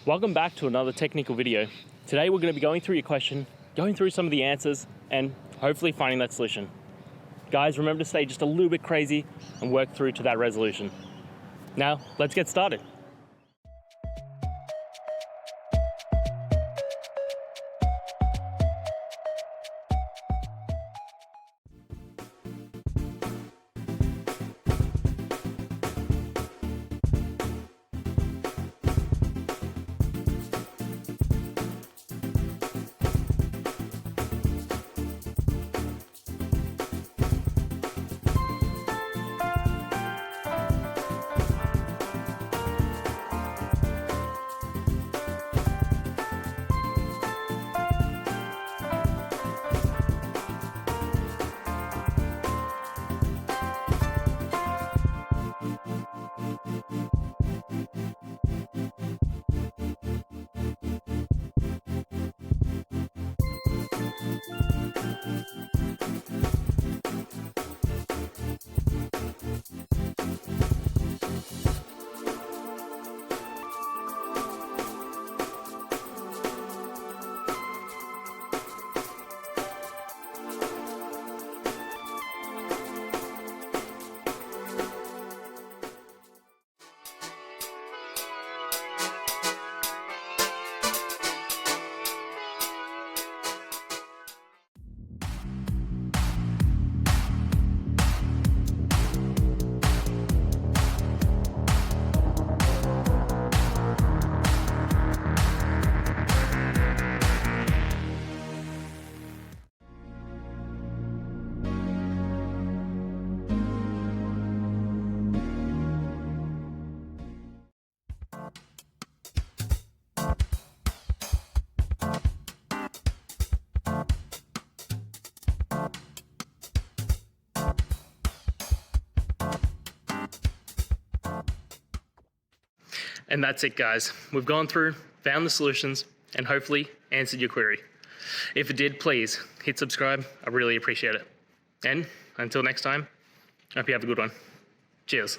Welcome back to another technical video. Today we're going to be going through your question, going through some of the answers, and hopefully finding that solution. Guys, remember to stay just a little bit crazy and work through to that resolution. Now, let's get started. And that's it, guys. We've gone through, found the solutions, and hopefully answered your query. If it did, please hit subscribe. I really appreciate it. And until next time, I hope you have a good one. Cheers.